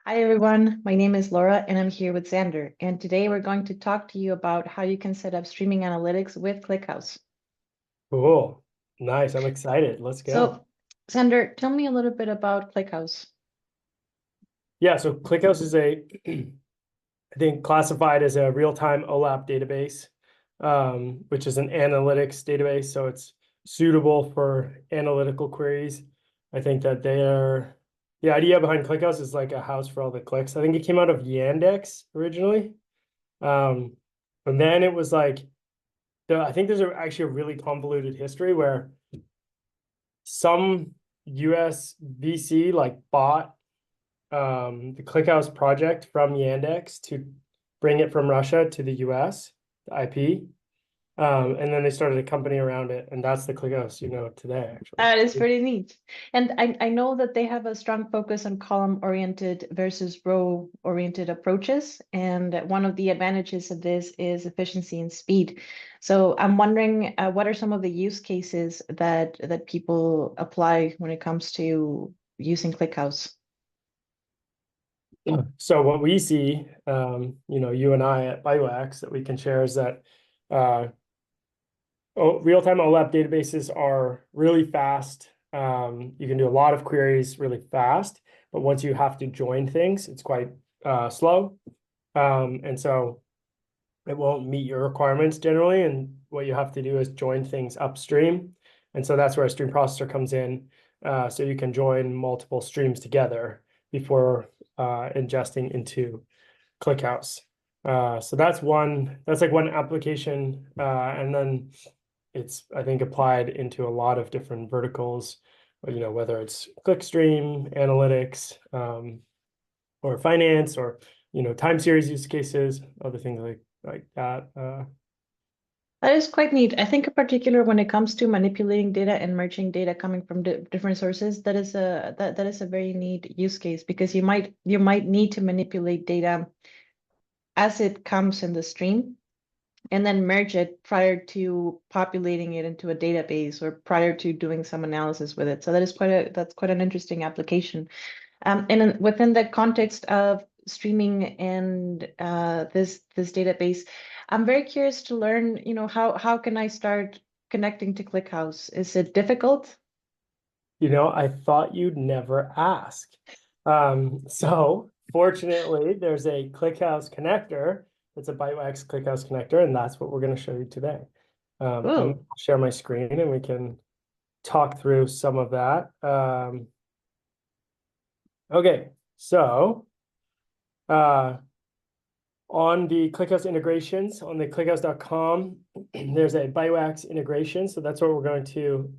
Hi everyone, my name is Laura and I'm here with Zander. And today we're going to talk to you about how you can set up streaming analytics with ClickHouse. Cool. Nice. I'm excited. Let's go. So, Zander, tell me a little bit about ClickHouse. Yeah, so ClickHouse is I think classified as a real-time OLAP database, which is an analytics database. So it's suitable for analytical queries. I think that the idea behind ClickHouse is like a house for all the clicks. I think it came out of Yandex originally. Um, and then it was like, I think there's actually a really convoluted history where some US VC like bought the ClickHouse project from Yandex to bring it from Russia to the US, the IP. And then they started a company around it, and that's the ClickHouse you know today, actually. That is pretty neat. And I know that they have a strong focus on column-oriented versus row-oriented approaches. And one of the advantages of this is efficiency and speed. So I'm wondering, what are some of the use cases that people apply when it comes to using ClickHouse? So what we see, you and I at Bytewax that we can share is that real-time OLAP databases are really fast. You can do a lot of queries really fast, but once you have to join things, it's quite slow. And so it won't meet your requirements generally. And what you have to do is join things upstream. And so that's where a stream processor comes in. So you can join multiple streams together before ingesting into ClickHouse. So that's like one application. And then it's, I think, applied into a lot of different verticals, whether it's clickstream, analytics, or finance, or, time series use cases, other things like that. That is quite neat. I think in particular when it comes to manipulating data and merging data coming from different sources, that is a very neat use case because you might need to manipulate data as it comes in the stream and then merge it prior to populating it into a database or prior to doing some analysis with it. So that's quite an interesting application. Within the context of streaming and this database, I'm very curious to learn, how can I start connecting to ClickHouse? Is it difficult? I thought you'd never ask. So fortunately, there's a ClickHouse connector. It's a Bytewax ClickHouse connector, and that's what we're going to show you today. I'm Ooh, gonna share my screen and we can talk through some of that. Okay, so on the ClickHouse integrations, on the clickhouse.com, there's a Bytewax integration. So that's what we're going to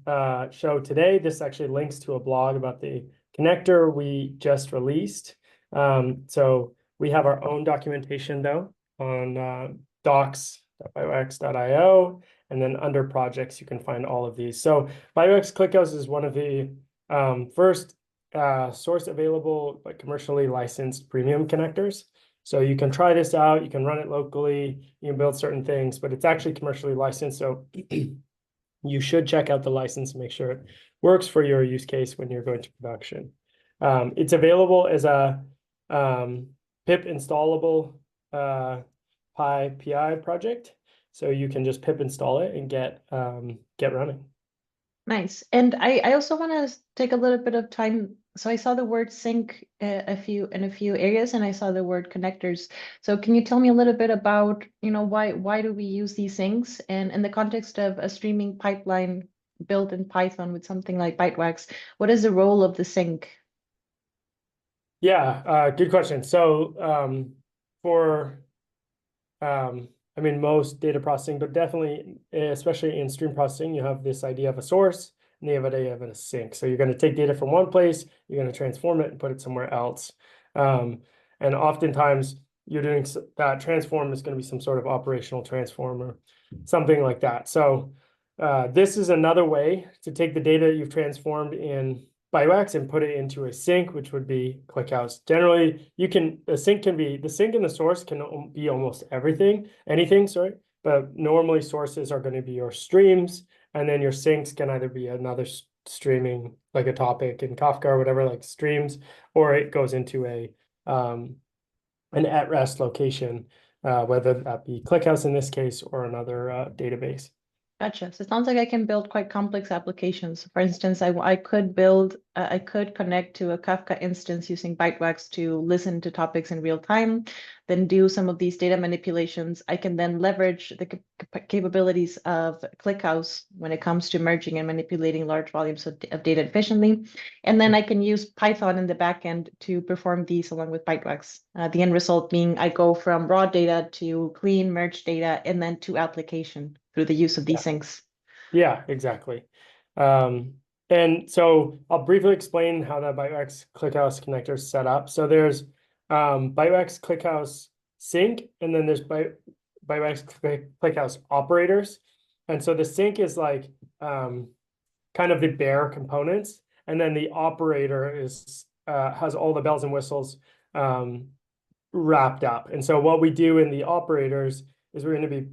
show today. This actually links to a blog about the connector we just released. So we have our own documentation though on docs.bytewax.io. And then under projects, you can find all of these. So Bytewax ClickHouse is one of the first source available but commercially licensed premium connectors. So you can try this out, you can run it locally, you can build certain things, but it's actually commercially licensed. So you should check out the license and make sure it works for your use case when you're going to production. It's available as a pip installable PI project. So you can just pip install it and get running. nice. And I also want to take a little bit of time. So I saw the word sync in a few areas, and I saw the word connectors. So can you tell me a little bit about, why do we use these things? And in the context of a streaming pipeline built in Python with something like Bytewax, what is the role of the sync? Yeah, good question. So for most data processing, but definitely, especially in stream processing, you have this idea of a source and the idea of a sink. So you're going to take data from one place, you're going to transform it and put it somewhere else. And oftentimes you're doing that transform is going to be some sort of operational transform or something like that. So this is another way to take the data you've transformed in Bytewax and put it into a sink, which would be ClickHouse. Generally, the sink and the source can be almost anything, sorry. But normally sources are going to be your streams, and then your sinks can either be another streaming, like a topic in Kafka or whatever, like streams, or it goes into a an at-rest location, whether that be ClickHouse in this case or another database. Gotcha. So it sounds like I can build quite complex applications. For instance, I could connect to a Kafka instance using Bytewax to listen to topics in real time, then do some of these data manipulations. I can then leverage the capabilities of ClickHouse when it comes to merging and manipulating large volumes of data efficiently. And then I can use Python in the backend to perform these along with Bytewax. The end result being I go from raw data to clean merged data and then to application through the use of these things. Yeah, exactly. And so I'll briefly explain how the Bytewax ClickHouse connector is set up. So there's Bytewax ClickHouse sync, and then there's Bytewax ClickHouse operators. And so the sync is like kind of the bare components, and then the operator is has all the bells and whistles wrapped up. And so what we do in the operators is we're going to be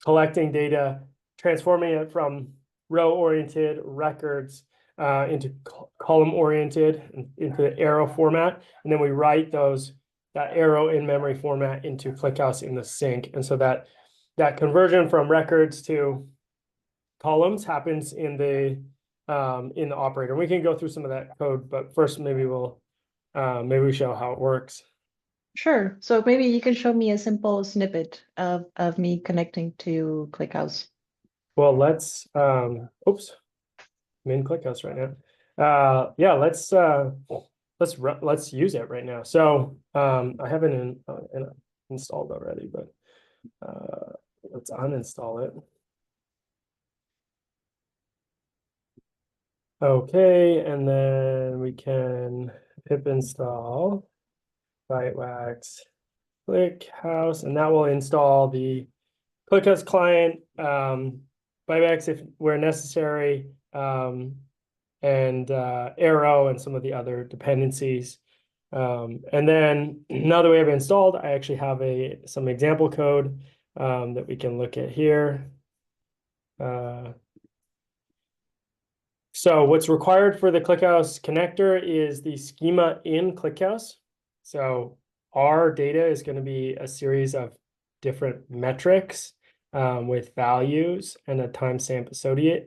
collecting data, transforming it from row-oriented records into column-oriented, into the arrow format, and then we write that arrow in memory format into ClickHouse in the sync. And so that conversion from records to columns happens in the operator. We can go through some of that code, but first maybe we show how it works. Sure. So maybe you can show me a simple snippet of me connecting to ClickHouse. Well, let's oops, I'm in ClickHouse right now. Yeah, let's use it right now. So I have it installed already, but let's uninstall it. Okay, and then we can pip install Bytewax ClickHouse, and that will install the ClickHouse client, Bytewax if where necessary, and arrow and some of the other dependencies. And then now that we have it installed, I actually have some example code that we can look at here. So what's required for the ClickHouse connector is the schema in ClickHouse. So our data is going to be a series of different metrics with values and a timestamp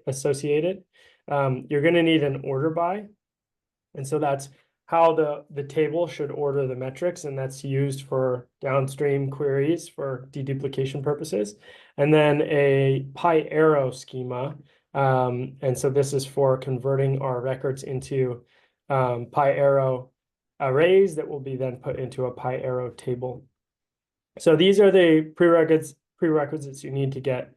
associated. You're going to need an order by. And so that's how the table should order the metrics, and that's used for downstream queries for deduplication purposes. And then a PyArrow schema. And so this is for converting our records into PyArrow arrays that will be then put into a PyArrow table. So these are the prerequisites you need to get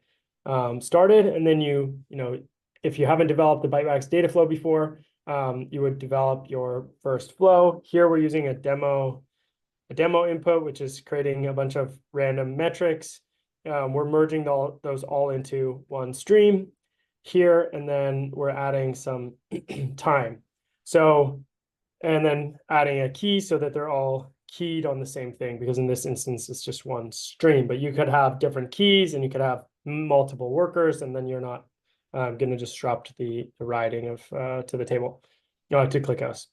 started. And then you know, if you haven't developed the Bytewax data flow before, you would develop your first flow. Here we're using a demo input, which is creating a bunch of random metrics. We're merging those all into one stream here, and then we're adding some time. So, and then adding a key so that they're all keyed on the same thing, because in this instance, it's just one stream, but you could have different keys and you could have multiple workers, and then you're not going to disrupt the writing of to the table, to ClickHouse.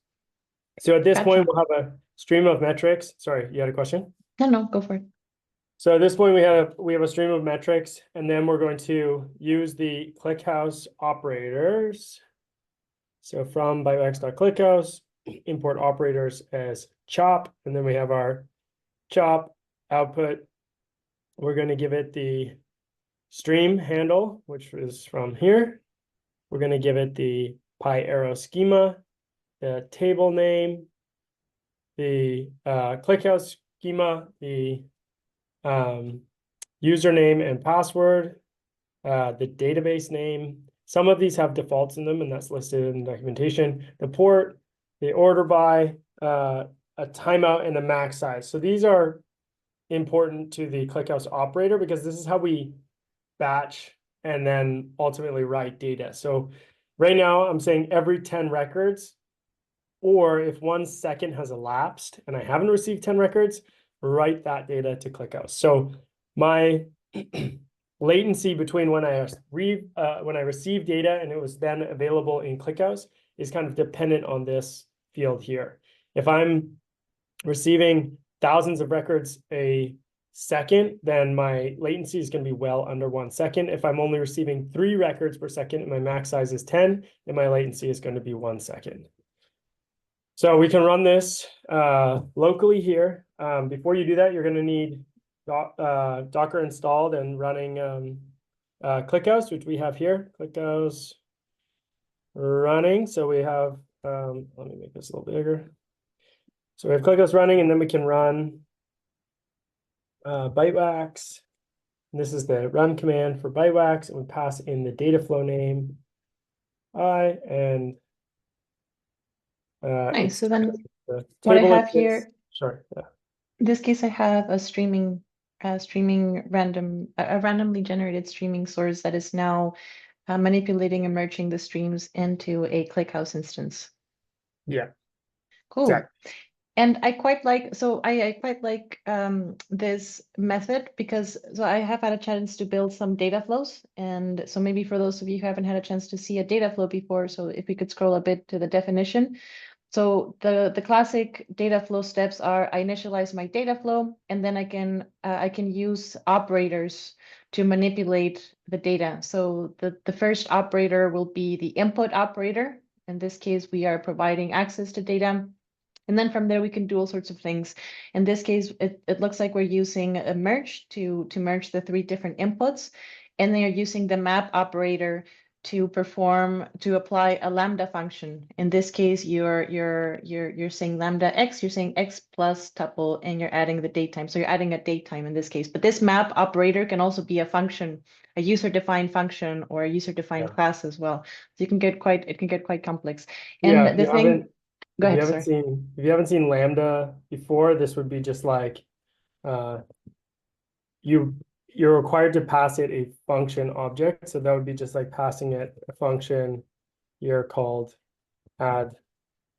So at this point, we'll have a stream of metrics. Sorry, you had a question? No, go for it. So at this point, we have a stream of metrics, and then we're going to use the ClickHouse operators. So from bytewax.clickhouse, import operators as chop, and then we have our chop output. We're going to give it the stream handle, which is from here. We're going to give it the PyArrow schema, the table name, the ClickHouse schema, the username and password, the database name. Some of these have defaults in them, and that's listed in the documentation. The port, the order by, a timeout, and the max size. So these are important to the ClickHouse operator, because this is how we batch and then ultimately write data. So right now I'm saying every 10 records, or if 1 second has elapsed and I haven't received 10 records, write that data to ClickHouse. So my latency between when I received data and it was then available in ClickHouse is kind of dependent on this field here. If I'm receiving thousands of records a second, then my latency is going to be well under 1 second. If I'm only receiving 3 records per second and my max size is 10, then my latency is going to be 1 second. So we can run this locally here. Before you do that, you're going to need Docker installed and running ClickHouse, which we have here. ClickHouse running. So we have, let me make this a little bigger. So we have ClickHouse running, and then we can run Bytewax. And this is the run command for Bytewax, and we pass in the data flow name and Nice. So then the what I table have instance. here, Sure. Yeah. in this case, I have a randomly generated streaming source that is now manipulating and merging the streams into a ClickHouse instance. Yeah. Cool. Exactly. And I quite like, so I quite like this method because I have had a chance to build some data flows. And so maybe for those of you who haven't had a chance to see a data flow before, so if we could scroll a bit to the definition. So the classic data flow steps are I initialize my data flow, and then I can use operators to manipulate the data. So the first operator will be the input operator. In this case, we are providing access to data. And then from there, we can do all sorts of things. In this case, it looks like we're using a merge to merge the 3 different inputs. And they are using the map operator to apply a lambda function. In this case, you're saying lambda x, you're saying x plus tuple, and you're adding the date time. So you're adding a date time in this case. But this map operator can also be a function, a user-defined function, or a user-defined class as well. So it can get quite complex. And Yeah, the thing. Go if you ahead, haven't sorry. seen Lambda before, this would be just like you're required to pass it a function object. So that would be just like passing it a function here called add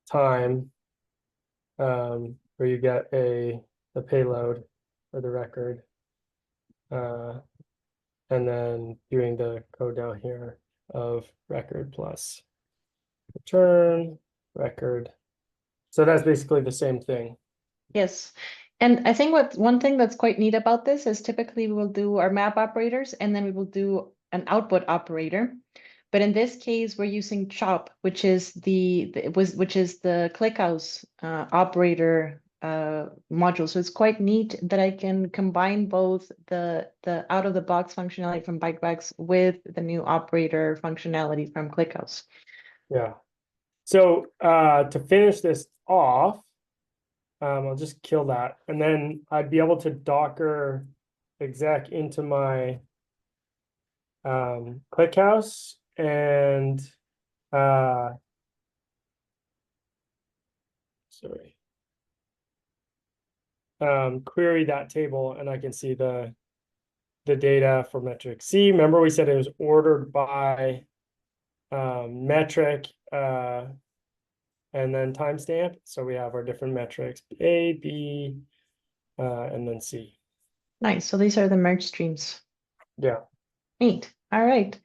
time, where you get the payload or the record, and then doing the code down here of record plus return record. So that's basically the same thing. Yes. And I think one thing that's quite neat about this is typically we will do our map operators and then we will do an output operator. But in this case, we're using chop, which is the ClickHouse operator module. So it's quite neat that I can combine both the out of the box functionality from Bytewax with the new operator functionality from ClickHouse. Yeah. So to finish this off, I'll just kill that. And then I'd be able to Docker exec into my ClickHouse and query that table, and I can see the data for metric C. Remember we said it was ordered by metric and then timestamp. So we have our different metrics, A, B, and then C. Nice. So these are the merge streams. Yeah. Neat. All right.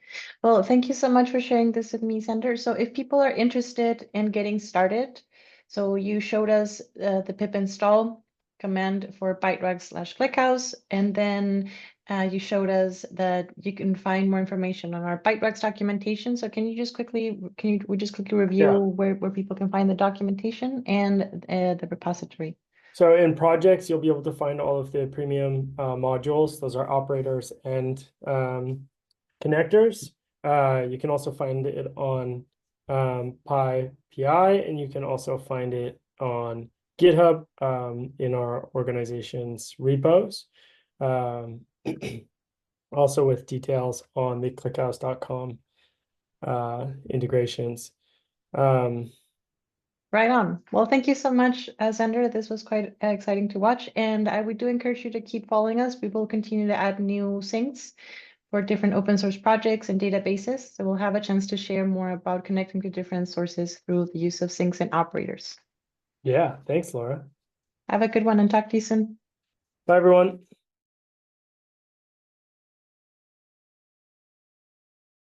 Well, thank you so much for sharing this with me, Zander. So if people are interested in getting started, so you showed us the pip install command for Bytewax/ClickHouse, and then you showed us that you can find more information on our Bytewax documentation. So can we just quickly review where people can find the documentation and the repository? So in projects, you'll be able to find all of the premium modules. Those are operators and connectors. You can also find it on PyPI, and you can also find it on GitHub in our organization's repos. Also with details on the clickhouse.com integrations. Right on. Well, thank you so much, Zander. This was quite exciting to watch, and I would do encourage you to keep following us. We will continue to add new things for different open source projects and databases. So we'll have a chance to share more about connecting to different sources through the use of syncs and operators. Yeah, thanks, Laura. Have a good one and talk to you soon. Bye, everyone.